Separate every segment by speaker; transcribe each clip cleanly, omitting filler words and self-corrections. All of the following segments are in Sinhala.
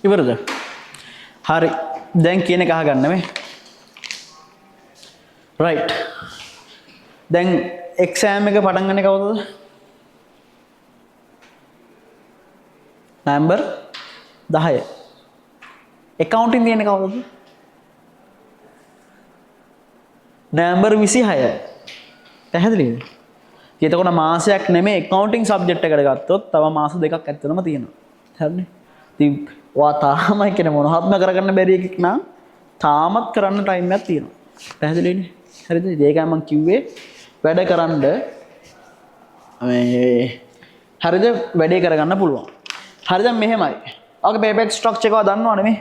Speaker 1: ඉවරද? හරි. දැන් කියන එක අහගන්න මේ. right. දැන් exam එක පටන් ගන්නේ කවුද? නවැම්බර් 10. accounting තියෙන්නේ කවුද? නවැම්බර් 26. පැහැදිලිද? එතකොට මාසයක් නෙමෙයි accounting subject එකට ගත්තොත් තව මාස දෙකක් ඇත්තටම තියෙනවා. හරිනේ? ඉතින් ඔයා තාමයි කියන මොනවත්ම කරගන්න බැරි එකක් නම් තාමත් කරන්න ටයිම් එකක් තියෙනවා. පැහැදිලිනේ? හරිද? ඒකයි මම කිව්වේ වැඩ කරන්න මේ හරිද වැඩේ කරගන්න පුළුවන්. හරිද මෙහෙමයි. ඔගේ පේපර් ස්ට්‍රක්චර් එක දන්නවනේ මේ.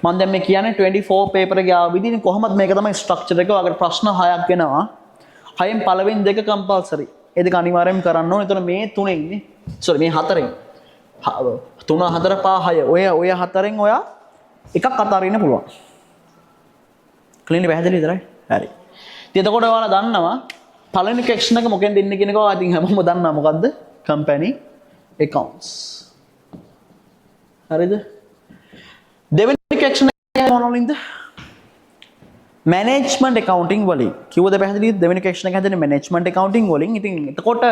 Speaker 1: මම දැන් මේ කියන්නේ 24 පේපර් එකේ ආව විදිහින් කොහොමද මේක තමයි ස්ට්‍රක්චර් එක. ඔයාලට ප්‍රශ්න 6ක් වෙනවා. 6න් පළවෙනි දෙක කම්පල්සරි. ඒ දෙක අනිවාර්යයෙන්ම කරන්න ඕනේ. එතන මේ තුනෙන් නේ. සෝරි මේ හතරෙන්. 3 4 5 6 ඔය හතරෙන් ඔයා එකක් අතාරින්න පුළුවන්. ක්ලියර්ලි පැහැදිලිද right? හරි. ඉතින් එතකොට ඔයාලා දන්නවා පළවෙනි කෙක්ෂන් එක මොකෙන්ද ඉන්නේ කියන එක ඔයා ඉතින් හැමෝම දන්නවා මොකද්ද? company accounts. හරිද? දෙවෙනි කෙක්ෂන් එක මොනවලින්ද? management accounting වලින්. කිව්වද පැහැදිලිද? දෙවෙනි කෙක්ෂන් එක හැදෙන්නේ management accounting වලින්. ඉතින් එතකොට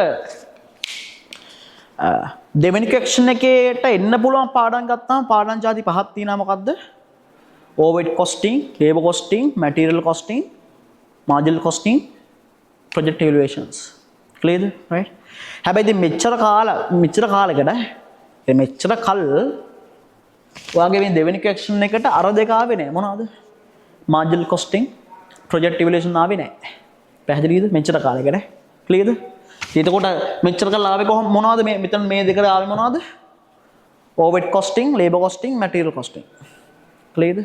Speaker 1: දෙවෙනි කෙක්ෂන් එකේට එන්න පුළුවන් පාඩම් ගත්තාම පාඩම් ಜಾති පහක් තියෙනවා මොකද්ද? overhead costing, labor costing, material costing, marginal costing, project evaluations. Clear? Right? හැබැයි ඉතින් මෙච්චර කාලයකට මෙච්චර කල් ඔයාගේ මේ දෙවෙනි කෙක්ෂන් එකට අර දෙක ආවේ නැහැ. මොනවද? marginal costing, project evaluation ආවේ නැහැ. පැහැදිලිද? මෙච්චර කාලයකට. Clearද? එතකොට මෙච්චර කල් ආවේ කොහොම මොනවද මේ මෙතන මේ දෙකට ආවේ මොනවද? overhead costing, labor costing, material costing. Clearද?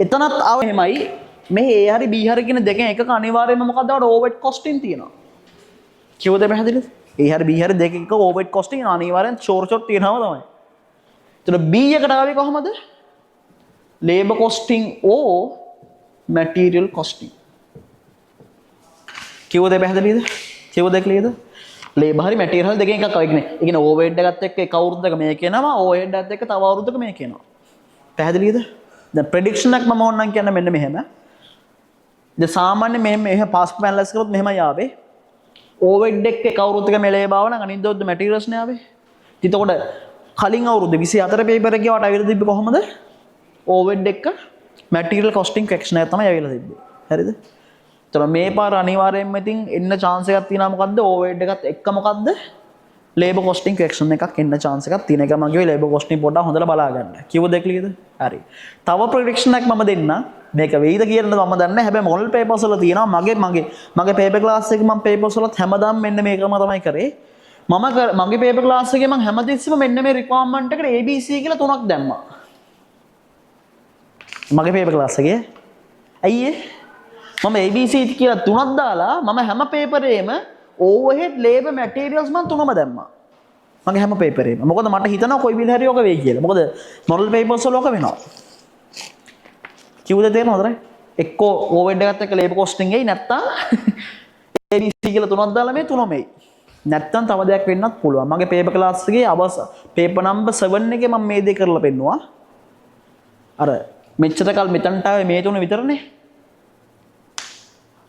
Speaker 1: එතනත් ආවේ එහෙමයි. මේ A හරි B හරි කියන දෙකෙන් එකක අනිවාර්යයෙන්ම මොකක්ද ආවට overhead costing තියෙනවා. කිව්වද පැහැදිලිද? A හරි B හරි දෙකක overhead costing අනිවාර්යෙන් ෂෝට් තියෙනවා තමයි. එතන B එකට ආවේ කොහමද? labor costing or material costing. කිව්වද පැහැදිලිද? කිව්වද ක්ලියර්ද? labor හරි material හරි දෙකෙන් එකක් ආවේ කියන්නේ. ඒ කියන්නේ overhead එකත් එක්ක එක අවුරුද්දක මේක එනවා, overhead එකත් එක්ක තව අවුරුද්දක මේක එනවා. පැහැදිලිද? දැන් ප්‍රෙඩික්ෂන් එකක් මම ඕනනම් කියන්න මෙන්න මෙහෙම. දැන් සාමාන්‍ය මෙහෙම පාස් පැනලස් කරොත් මෙහෙමයි ආවේ. overhead එක එක අවුරුද්දක මෙලේ බාව නම් අනිත් දවස් මැටීරියල්ස් නේ ආවේ. එතකොට කලින් අවුරුද්ද 24 පේපර් එකේ වට අවිල තිබ්බේ කොහමද? overhead එක material costing section එක තමයි අවිල තිබ්බේ. හරිද? එතකොට මේ පාර අනිවාර්යයෙන්ම ඉතින් එන්න chance එකක් තියෙනවා මොකද්ද? overhead එකත් එක්ක මොකද්ද? labor costing section එකක් එන්න chance එකක් තියෙන එක මම කිව්වේ labor costing පොඩ්ඩක් හොඳට බලා ගන්න. කිව්වද ක්ලියර්ද? හරි. තව ප්‍රෙඩික්ෂන් එකක් මම දෙන්න. මේක වෙයිද කියලා මම දන්නේ නැහැ. හැබැයි මොඩල් පේපර්ස් වල තියෙනවා. මගේ පේපර් ක්ලාස් එකේ මම පේපර්ස් වලත් හැමදාම මෙන්න මේකම තමයි කරේ. මගේ පේපර් ක්ලාස් එකේ මම හැමතිස්සෙම මෙන්න මේ රික්වයර්මන්ට් එකට ABC කියලා තුනක් දැම්මා. මගේ පේපර් ක්ලාස් එකේ. ඇයි මම ABC කියලා තුනක් දාලා මම හැම පේපරේම overhead labor materials මම තුනම දැම්මා. මගේ හැම පේපරේම. මොකද මට හිතනවා කොයි විදිහට හරි ඔක වෙයි කියලා. මොකද මොඩල් පේපර්ස් වල ඔක වෙනවා. කිව්වද තේරෙනවද? එක්කෝ overhead එකත් එක්ක labor costing එයි නැත්තම් ABC කියලා තුනක් දාලා මේ තුනම එයි. නැත්තම් තව දෙයක් වෙන්නත් පුළුවන්. මගේ පේපර් ක්ලාස් එකේ පේපර් නම්බර් 7 එකේ මම මේ දේ කරලා පෙන්නුවා. අර මෙච්චර කල් මෙතනට ආවේ මේ තුන විතරනේ.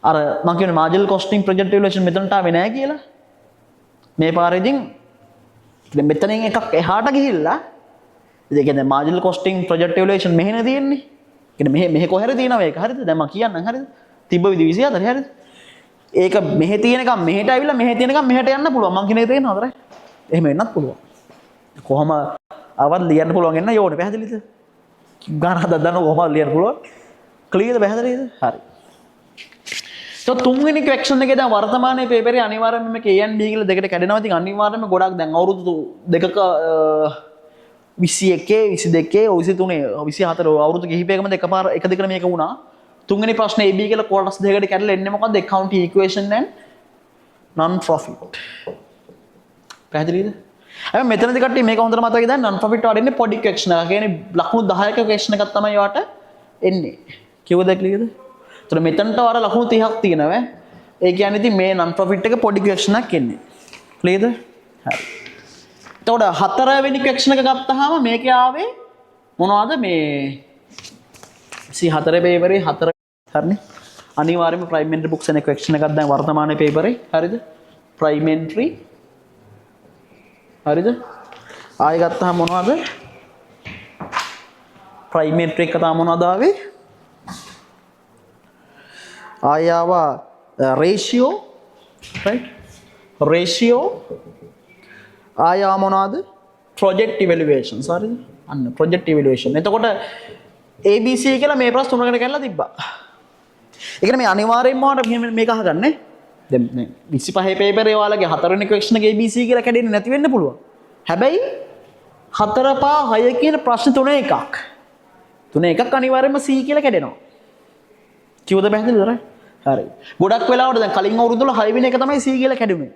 Speaker 1: අර මම කියන්නේ marginal costing project evaluation මෙතනට ආවේ නැහැ කියලා. මේ පාරේදී දැන් මෙතනින් එකක් එහාට ගිහිල්ලා ඒ කියන්නේ marginal costing project evaluation මෙහෙනේ තියෙන්නේ. කියන්නේ මෙහෙ කොහෙද තියෙනව ඒක හරිද? දැන් මම කියන්නම් හරිද? තිබ්බ විදි 24 හරිද? ඒක මෙහෙ තියෙනකම් මෙහෙට ආවිලා මෙහෙ තියෙනකම් මෙහෙට යන්න පුළුවන්. මං කියන එක තේරෙනවද රයි? එහෙම වෙන්නත් පුළුවන්. කොහොම ආවත් ලියන්න පුළුවන් එන්න යෝනේ පැහැදිලිද? ගාන හදන්න කොහොමද ලියන්න පුළුවන්? ක්ලියර්ද පැහැදිලිද? හරි. તો තුන්වෙනි ක්වෙස්චන් එකේ දැන් වර්තමානයේ පේපරේ අනිවාර්යයෙන්ම මේක A and B කියලා දෙකට කැඩෙනවා. ඉතින් අනිවාර්යයෙන්ම ගොඩක් දැන් අවුරුදු දෙකක 21 22 23 24 අවුරුදු කිහිපයකම එකපාර එක දිගට මේක වුණා. තුන්වෙනි ප්‍රශ්නේ AB කියලා කොටස් දෙකකට කැඩලා එන්නේ මොකද්ද? accounting equation and non profit. පැහැදිලිද? හැබැයි මෙතනදී කට්ටිය මේක හොඳට මතක ගන්න non profit වල එන්නේ පොඩි ක්වෙස්චන් එකක්. කියන්නේ ලකුණු 10ක ක්වෙස්චන් එකක් තමයි යාට එන්නේ. කිව්වද ක්ලියර්ද? ඒතර මෙතනට වර ලකුණු 30ක් තියෙනවා. ඒ කියන්නේ ඉතින් මේ non profit එක පොඩි ක්වෙස්චන් එකක් එන්නේ. ක්ලියර්ද? හරි. එතකොට හතරවෙනි ක්වෙස්චන් එක ගත්තාම මේකේ ආවේ මොනවද මේ 24 පේපරේ 4 හරිනේ අනිවාර්යයෙන්ම ප්‍රයිමරි බුක්ස් එන ක්වෙස්චන් එකක් දැන් වර්තමාන පේපරේ හරිද ප්‍රයිමරි හරිද ආයෙ ගත්තාම මොනවද ප්‍රයිමරි එක තමයි මොනවද ආවේ ආයෙ ආවා රේෂියෝ right රේෂියෝ ආයෙ ආව මොනවද project evaluations හරිද අන්න project evaluation එතකොට ABC කියලා මේ ප්‍රශ්න තුනකට කළා තිබ්බා ඒ කියන්නේ මේ අනිවාර්යෙන්ම ඔයාලට මේක අහගන්න දැන් මේ 25 පේපරේ ඔයාලගේ හතරවෙනි ක්වෙස්චන් එක ABC කියලා කැඩෙන්නේ නැති වෙන්න පුළුවන් හැබැයි 4 5 6 කියන ප්‍රශ්න තුන එකක් අනිවාර්යෙන්ම C කියලා කැඩෙනවා කිව්වද පැහැදිලිද හරි ගොඩක් වෙලාවට දැන් කලින් අවුරුද්ද වල 6 වෙනි එක තමයි C කියලා කැඩුනේ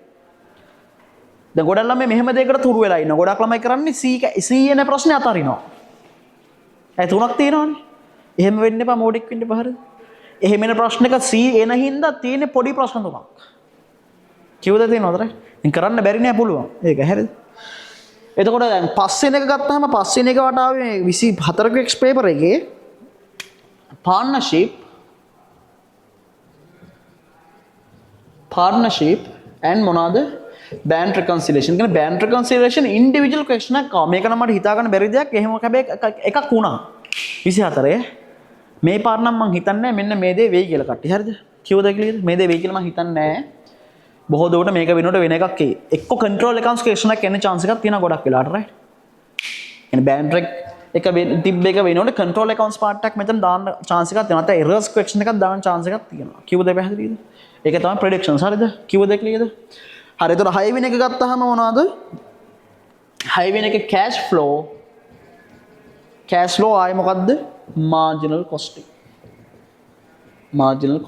Speaker 1: දැන් ගොඩක් ළමයි මෙහෙම දෙයකට තුරු වෙලා ඉන්නවා. ගොඩක් ළමයි කරන්නේ C එන ප්‍රශ්නේ අතාරිනවා. ඒ තුනක් තියෙනවානේ. එහෙම වෙන්න එපා මොඩෙක් වෙන්න එපා හරිද? එහෙම එන ප්‍රශ්නක C එන හින්දා තියෙන පොඩි ප්‍රශ්න තුනක්. කිව්වද තියෙනවද? ඉතින් කරන්න බැරි නෑ පුළුවන්. ඒක හරිද? එතකොට දැන් පස්වෙනි එක ගත්තාම පස්වෙනි එක වටාවේ 24 ක පේපර් එකේ partnership and මොනවාද? band reconciliation කියන band reconciliation individual question එකක් ආවා. මේක නම් මට හිතා ගන්න බැරි දෙයක්. එහෙම හැබැයි එකක් වුණා. 24 මේ පාර නම් මං හිතන්නේ මෙන්න මේ දේ වෙයි කියලා කට්ටිය. හරිද? කිව්වද කියලා? මේ දේ වෙයි කියලා මං හිතන්නේ නැහැ. බොහෝ දුරට මේක වෙනකොට වෙන එකක් එයි. එක්ක control accounts question එකක් එන්න chance එකක් තියෙනවා ගොඩක් වෙලාවට right? කියන්නේ band rec එක තිබ්බ එක වෙනකොට control accounts part එකක් මෙතන දාන්න chance එකක් තියෙනවා. නැත්නම් errors question එකක් දාන්න chance එකක් තියෙනවා. කිව්වද පැහැදිලිද? ඒක තමයි predictions. හරිද? කිව්වද කියලාද? හරි එතකොට 6 වෙනි එක ගත්තාම මොනවද 6 වෙනි එක cash flow ආයේ මොකද්ද marginal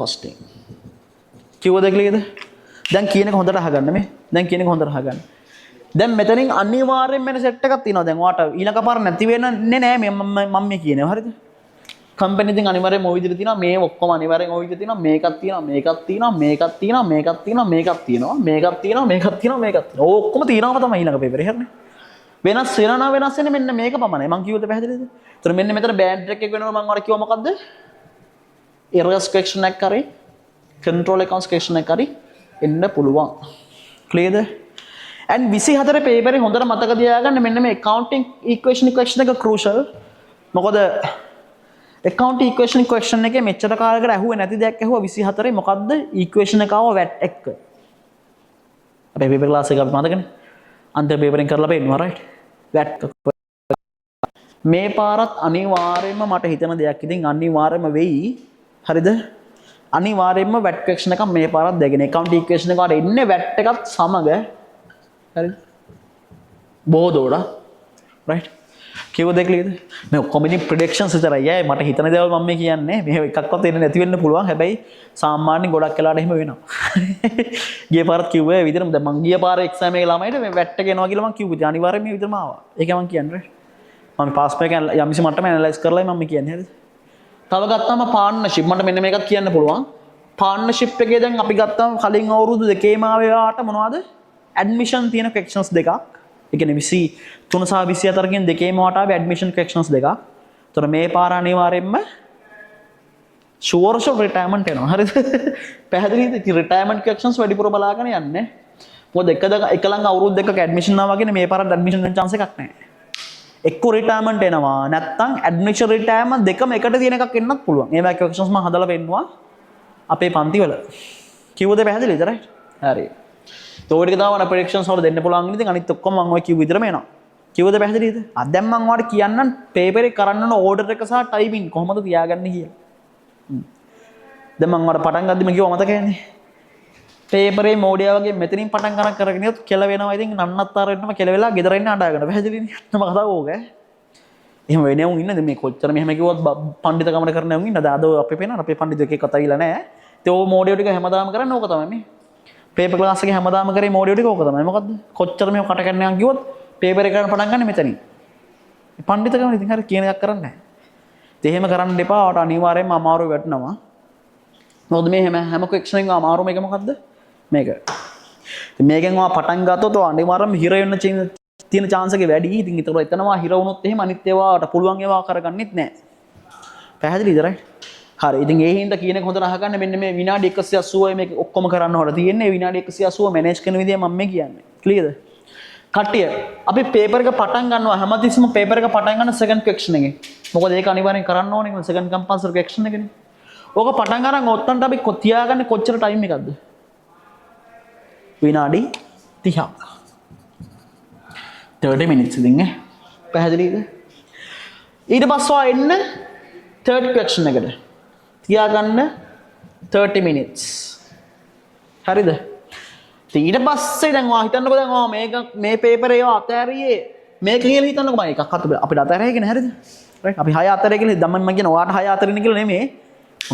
Speaker 1: costing කිව්වද කියලාද දැන් කියන එක හොඳට අහගන්න මේ දැන් කියන එක හොඳට අහගන්න දැන් මෙතනින් අනිවාර්යෙන් වෙන සෙට් එකක් තියෙනවා දැන් ඔයාට ඊළඟ පාර නැති වෙන්නේ නෑ මම මේ කියන්නේ හරිද කම්පැනි ඉතින් අනිවාර්යෙන් ওই විදිහට තියෙනවා මේ ඔක්කොම අනිවාර්යෙන් ওই විදිහට තියෙනවා මේකක් තියෙනවා ඔක්කොම තියෙනවම තමයි ඊළඟ පේපරේ හරිනේ වෙනස් වෙන්නේ මෙන්න මේක පමණයි මං කිව්වද පැහැදිලිද ඒතර මෙන්න මෙතන බෑන්ඩ් එකක් වෙනවා මං අර කිව්වා මොකද්ද errors question එකක් කරේ control accounts question එකක් කරේ එන්න පුළුවන් clearද and 24 පේපරේ හොඳට මතක තියාගන්න මෙන්න මේ accounting equation එක crucial මොකද accounting equation question එකේ මෙච්චර කාලයකට ඇහුවේ නැති දෙයක් ඇහුවා 24 මොකද්ද equation එක ආව VAT එක්ක අපේ paper class එක අපි මතකනේ අන්තිම පේපරෙන් කරලා පෙන්නනවා right VAT මේ පාරත් අනිවාර්යයෙන්ම මට හිතන දෙයක් ඉතින් අනිවාර්යයෙන්ම වෙයි හරිද අනිවාර්යයෙන්ම VAT question එකක් මේ පාරත් දෙගෙන accounting equation එක වල එන්නේ VAT එකත් සමග හරිද බොහෝ දෝඩා right කිව්වද කියලාද මේ ඔක්කොම ඉතින් ප්‍රෙඩික්ෂන්ස් විතරයි අය මට හිතන දේවල් මම මේ කියන්නේ මේ එකක්වත් එන්නේ නැති වෙන්න පුළුවන් හැබැයි සාමාන්‍යයෙන් ගොඩක් වෙලාවට එහෙම වෙනවා ගිය පාරත් කිව්වේ විදිහටම දැන් මං ගිය පාර එක්සෑම් එකේ ළමයිට මේ වැට් එක එනවා කියලා මං කිව්වා අනිවාර්යයෙන් මේ විදිහටම ආවා ඒක මං කියන්නේ මම පාස් එක යම්කිසි මට්ටමක ඇනලයිස් කරලායි මම කියන්නේ හරිද තව ගත්තාම පාර්ට්නර්ෂිප් මට මෙන්න මේකක් කියන්න පුළුවන් පාර්ට්නර්ෂිප් එකේ දැන් අපි ගත්තාම කලින් අවුරුදු දෙකේම ආවට මොනවද ඇඩ්මිෂන් තියෙන ක්වෙස්චන්ස් දෙකක් ඒ කියන්නේ 23 සහ 24 කියන දෙකේම වටාවේ ඇඩ්මිෂන් ක්වෙස්චන්ස් දෙකක්. ඒතර මේ පාර අනිවාර්යයෙන්ම ෂුවර් රිටයර්මන්ට් එනවා. හරිද? පැහැදිලිද? ඉතින් රිටයර්මන්ට් ක්වෙස්චන්ස් වැඩිපුර බලාගෙන යන්නේ. මොකද එක ළඟ අවුරුදු දෙකක ඇඩ්මිෂන් ආවා කියන්නේ මේ පාරට ඇඩ්මිෂන් වෙන chance එකක් නැහැ. එක්ක රිටයර්මන්ට් එනවා නැත්නම් ඇඩ්මිෂන් රිටයර්මන්ට් දෙකම එකට තියෙන එකක් එන්නත් පුළුවන්. මේ වගේ ක්වෙස්චන්ස් මම හදලා පෙන්නුවා අපේ පන්ති වල. කිව්වද පැහැදිලිද? right? හරි. තෝටික දාවන ප්‍රෙඩික්ෂන්ස් වල දෙන්න පුළුවන් ඉතින් අනිත් ඔක්කොම මම ඔය කිව්ව විදිහටම එනවා. කිව්වද පැහැදිලිද? අද දැන් මම ඔයාලට කියන්නම් පේපර් එක කරන්න ඕන ඕඩර් එක සහ ටයිමින් කොහොමද තියාගන්නේ කියලා. දැන් මම ඔයාලට පටන් ගද්දිම කිව්වා මතකයිනේ. පේපරේ මෝඩියා වගේ මෙතනින් පටන් ගන්න කරගෙන ඉතින් කෙල වෙනවා ඉතින් නන්නත්තර වෙන්නම කෙල වෙලා ගෙදර ඉන්න අඬාගෙන පැහැදිලිනේ. මම කතාව ඕක ඈ. එහෙම වෙන්නේ උන් ඉන්නද මේ කොච්චර මෙහෙම කිව්වොත් පඬිතුකමඩ කරන උන් ඉන්නද? අද අපේ පේනවා අපේ පඬිතු එකේ කතා ඉලා නැහැ. ඒ ඕ මෝඩියෝ ටික හැමදාම කරන්නේ ඕක තමයි මේ. පේපර් ක්ලාස් එකේ හැමදාම කරේ මෝඩියෝ ටික ඕක තමයි. මොකද්ද? කොච්චර මේව කට කන්න යන් කිව්වොත් පේපර් එක කරන්න පටන් ගන්න මෙතනින්. පඬිතුකම ඉතින් හරි කියන එකක් කරන්නේ නැහැ. ඒ එහෙම කරන්න එපා. ඔයාලට අනිවාර්යයෙන්ම අමාරු වෙටනවා. මොකද මේ හැම ක්වෙස්චන් එකම අමාරුම එක මොකද්ද? මේක. ඉතින් මේකෙන් ඔයා පටන් ගත්තොත් ඔයා අනිවාර්යයෙන්ම හිර වෙන්න තියෙන chance එක වැඩි. ඉතින් ඒතකොට එතනවා හිර වුණොත් එහෙම අනිත් ඒවාට පුළුවන් ඒවා කරගන්නෙත් නැහැ. පැහැදිලිද right? හරි. ඉතින් ඒ හින්දා කියන එක හොඳට අහගන්න. මෙන්න මේ විනාඩි 180යි මේක ඔක්කොම කරන්න හොර තියෙන්නේ. විනාඩි 180 මැනේජ් කරන විදිය මම මේ කියන්නේ. ක්ලියර්ද? කට්ටිය අපි පේපර් එක පටන් ගන්නවා හැමතිස්සෙම පේපර් එක පටන් ගන්න සෙකන්ඩ් ක්වෙස්චන් එකේ. මොකද ඒක අනිවාර්යෙන් කරන්න ඕනේ සෙකන්ඩ් කම්පල්සරි ක්වෙස්චන් එකනේ. ඕක පටන් ගන්න ඔත්තන්ට අපි තියාගන්නේ කොච්චර ටයිම් එකක්ද? විනාඩි 30ක්. 30 minutes ඉතින් ඈ. පැහැදිලිද? ඊට පස්සේ එන්න third question එකට. තියාගන්න 30 minutes. හරිද? ඊට පස්සේ දැන් ඔයා හිතන්නකෝ දැන් ඔයා මේක මේ පේපරේ ඒවා අතෑරියේ මේක කියලා හිතන්නකෝ මම එකක් අපිට අතෑරේ කියන හරිද? රයිට් අපි 6 අතරේ කියලා දැන් මම කියන ඔයාට 6 අතරින් කියලා නෙමෙයි.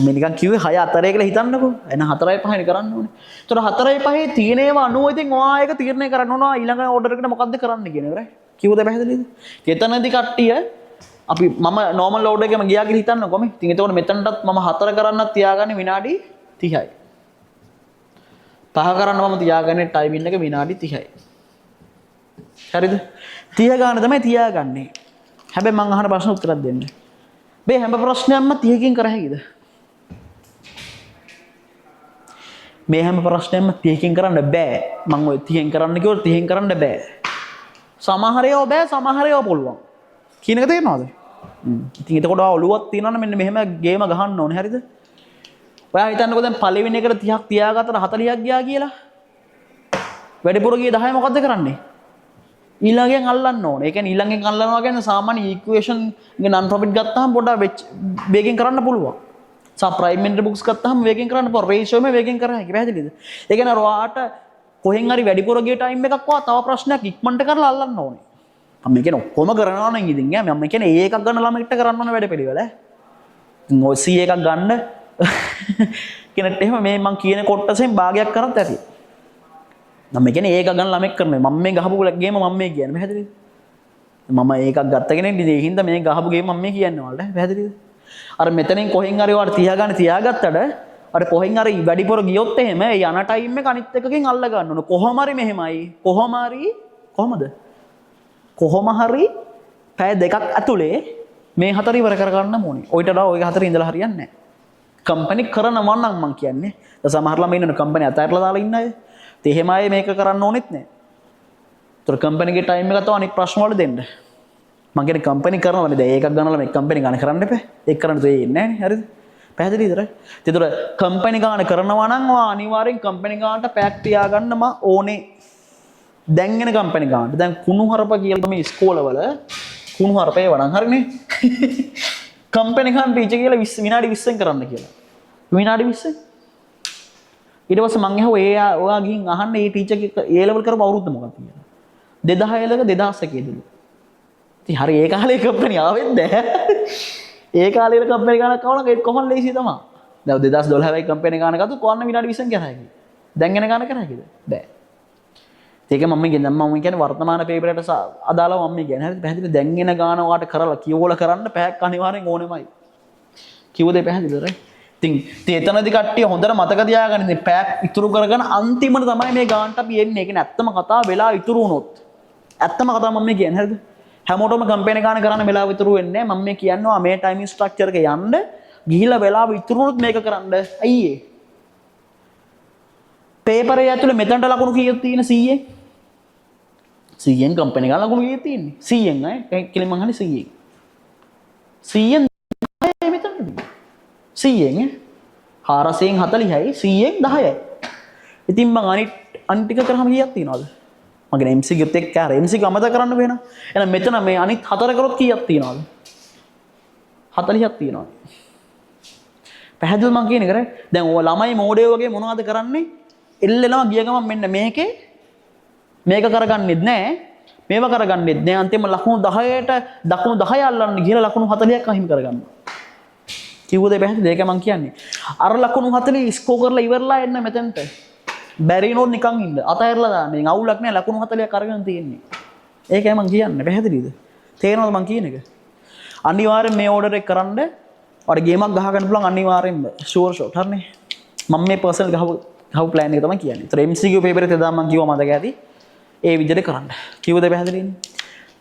Speaker 1: මම නිකන් කිව්වේ 6 අතරේ කියලා හිතන්නකෝ. එහෙනම් 4යි 5යි කරන්න ඕනේ. ඒතකොට 4යි 5යි තියෙන ඒවා අනුව ඉතින් ඔයා ඒක තීරණය කරන්න ඕනවා ඊළඟ ඕඩර් එකට මොකද්ද කරන්න කියන එක රයිට්? කිව්වද පැහැදිලිද? එතනදී කට්ටිය අපි මම නෝමල් ඕඩර් එකේම ගියා කියලා හිතන්නකෝ මේ. ඉතින් එතකොට මෙතනටත් මම 4 කරන්නත් තියාගන්නේ විනාඩි 30යි. 5 කරන්න මම තියාගන්නේ ටයිමින් එක විනාඩි 30යි. හරිද? 30 ගන්න තමයි තියාගන්නේ. හැබැයි මම අහන ප්‍රශ්න උත්තරයක් දෙන්න. මේ හැම ප්‍රශ්නයක්ම 30කින් කර හැකිද? මේ හැම ප්‍රශ්නයක්ම 30කින් කරන්න බෑ. මම ඔය 30න් කරන්න කිව්වොත් 30න් කරන්න බෑ. සමහර ඒවා බෑ සමහර ඒවා පුළුවන්. කියන එක තේරෙනවද? ඉතින් එතකොට ඔළුවක් තියනවනේ මෙන්න මෙහෙම ගේම ගහන්න ඕනේ හරිද? ඔයා හිතන්නකෝ දැන් පළවෙනි එකට 30ක් තියාගත්තට 40ක් ගියා කියලා. වැඩිපුර ගියේ 10 මොකද්ද කරන්නේ? ඊළඟෙන් අල්ලන්න ඕනේ. ඒ කියන්නේ ඊළඟෙන් අල්ලනවා කියන්නේ සාමාන්‍ය ඉක්වේෂන් එක නන් ප්‍රොෆිට් ගත්තාම පොඩ්ඩක් වේගෙන් කරන්න පුළුවන්. සප්‍රයිමෙන්ටරි බුක්ස් ගත්තාම වේගෙන් කරන්න පුළුවන්. රේෂියෝ එකම වේගෙන් කරා හැකි. පැහැදිලිද? ඒ කියන්නේ ඔයාට කොහෙන් හරි වැඩිපුර ගිය ටයිම් එකක් වා තව ප්‍රශ්නයක් ඉක්මනට කරලා අල්ලන්න ඕනේ. මම කියන්නේ ඔක්කොම කරනවා නම් ඉතින් මම කියන්නේ ඒකක් ගන්න ළමෙක්ට කරන්න ඕන වැඩ පිළිවෙල. ඉතින් ඔය C එකක් ගන්න කෙනෙක්ට එහෙම මේ මං කියන කොටසෙන් භාගයක් කරත් ඇති. මම කියන්නේ ඒක ගන්න ළමෙක් කරනවා. මම මේ ගහපු ගේම මම මේ කියන්නේ. පැහැදිලිද? මම ඒකක් ගත්ත කෙනෙක් ඉතින් ඒ හින්දා මේ ගහපු ගේම මම මේ කියන්නේ වලට. පැහැදිලිද? අර මෙතනින් කොහෙන් හරි වාට තියාගන්න තියාගත්තට අර කොහෙන් හරි වැඩිපුර ගියොත් එහෙම ඒ යන ටයිම් එක අනිත් එකකින් අල්ල ගන්න ඕන. කොහොම හරි මෙහෙමයි. කොහොම හරි කොහමද? කොහොම හරි පැය දෙකක් ඇතුලේ මේ හතර ඉවර කරගන්න ඕනේ. ඔයිට වඩා ඔය හතර ඉඳලා හරියන්නේ නැහැ. කම්පැනි කරනවා නම් මං කියන්නේ. දැන් සමහර ළමයි ඉන්නනේ කම්පැනි අතහැරලා දාලා ඉන්න අය. ඒ එහෙම අය මේක කරන්න ඕනෙත් නැහැ. ඒතර කම්පැනිගේ ටයිම් එක තව අනිත් ප්‍රශ්න වල දෙන්න. මං කියන්නේ කම්පැනි කරනවානේ දැන් ඒකක් ගන්නලා මේ කම්පැනි ගන්න කරන්න එපා. ඒක කරන්න දෙන්නේ නැහැ නේ. හරිද? පැහැදිලිද? ඒතර කම්පැනි ගන්න කරනවා නම් ඔයා අනිවාර්යෙන් කම්පැනි ගන්නට පැක් තියාගන්නම ඕනේ. දැන් එන කම්පැනි ගන්නට. දැන් කුණු හරප කියලා මේ ඉස්කෝලවල කුණු හරපේ වණන් හරිනේ. කම්පැනි ගන්න ටීචර් කියලා 20 විනාඩි 20න් කරන්න කියලා. විනාඩි 20න්. ඊට පස්සේ මං ඇහුවා ඔයා ගිහින් අහන්න මේ ටීචර්ගේ A level කරපු අවුරුද්ද මොකක්ද කියලා. 2006 ක 2001 දලු. ඉතින් හරි ඒ කාලේ කම්පැනි ආවෙත් නැහැ. ඒ කාලේ කම්පැනි ගන්නක් ආවනම් ඒක කොහොම ලේසි තමයි. දැන් 2012 වෙයි කම්පැනි ගන්න ගත්තොත් කොහොම විනාඩි 20න් කරා හැකියි. දැන් එන ගන්න කරා හැකිද? බෑ. ඒක මම කියන්නේ වර්තමාන පේපරයට අදාළව මම කියන්නේ. හරිද? පැහැදිලිද? දැන් එන ගාන ඔයාට කරලා කියවල කරන්න පැයක් අනිවාර්යෙන් ඕනෙමයි. කිව්ව දෙය පැහැදිලිද? රයිට්. ඉතින් එතනදී කට්ටිය හොඳට මතක තියාගන්න ඉතින් පැයක් ඉතුරු කරගෙන අන්තිමට තමයි මේ ගානට අපි එන්නේ. ඒ කියන්නේ ඇත්තම කතාව වෙලා ඉතුරු වුණොත්. ඇත්තම කතාව මම කියන්නේ. හරිද? හැමෝටම කම්පැනි ගාන කරන්න වෙලාව ඉතුරු වෙන්නේ නැහැ. මම මේ කියනවා මේ ටයිමින් ස්ට්‍රක්චර් එක යන්න ගිහිලා වෙලාව ඉතුරු වුණොත් මේක කරන්න. අයියේ. පේපරේ ඇතුලේ මෙතනට ලකුණු කීයක් තියෙන 100න්? 100න් කම්පැනි ගාන ලකුණු කීයක් තියෙන්නේ? 100න් අය කියලා මං අහන්නේ 100න්. 100න් 10 මෙතනට. 100න් 440යි 100න් 10යි. ඉතින් මං අනිත් ටික කරාම කීයක් තියනවද? මගේ MCQ එක්ක අර MCQ අමතක කරන්න වෙනවා. එහෙනම් මෙතන මේ අනිත් 4 කරොත් කීයක් තියනවද? 40ක් තියනවා. පැහැදිලිද මං කියන එක? දැන් ඔය ළමයි මෝඩයෝ වගේ මොනවද කරන්නේ? එල්ලෙනවා ගිය ගමන් මෙන්න මේක කරගන්නෙත් නෑ. මේව කරගන්නෙත් නෑ. අන්තිම ලකුණු 10ට දකුණු 10 අල්ලන්න ගිහලා ලකුණු 40ක් අහිමි කරගන්නවා. කිව්වද පැහැදිලිද? ඒක මං කියන්නේ. අර ලකුණු 40 ස්කෝර් කරලා ඉවරලා එන්න මෙතනට. බැරි නෝත් නිකන් ඉන්න. අතහැරලා දාන්න. මේ අවුලක් නෑ ලකුණු 40ක් අරගෙන තියෙන්නේ. ඒකයි මං කියන්නේ. පැහැදිලිද? තේරෙනවද මං කියන එක? අනිවාර්යෙන් මේ ඕඩර් එක කරන්න ඔයාලට ගේමක් ගහ ගන්න පුළුවන් අනිවාර්යෙන්ම. ෂුවර් ෂොට් හරිනේ. මම මේ පර්සනල් ගහපු ප්ලෑන් එක තමයි කියන්නේ. ඒතර MCQ පේපර් එකේ දාලා මං කිව්වා මතක ඇති. ඒ විදිහට කරන්න. කිව්වද පැහැදිලිද?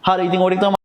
Speaker 1: හරි ඉතින් ඕක තමයි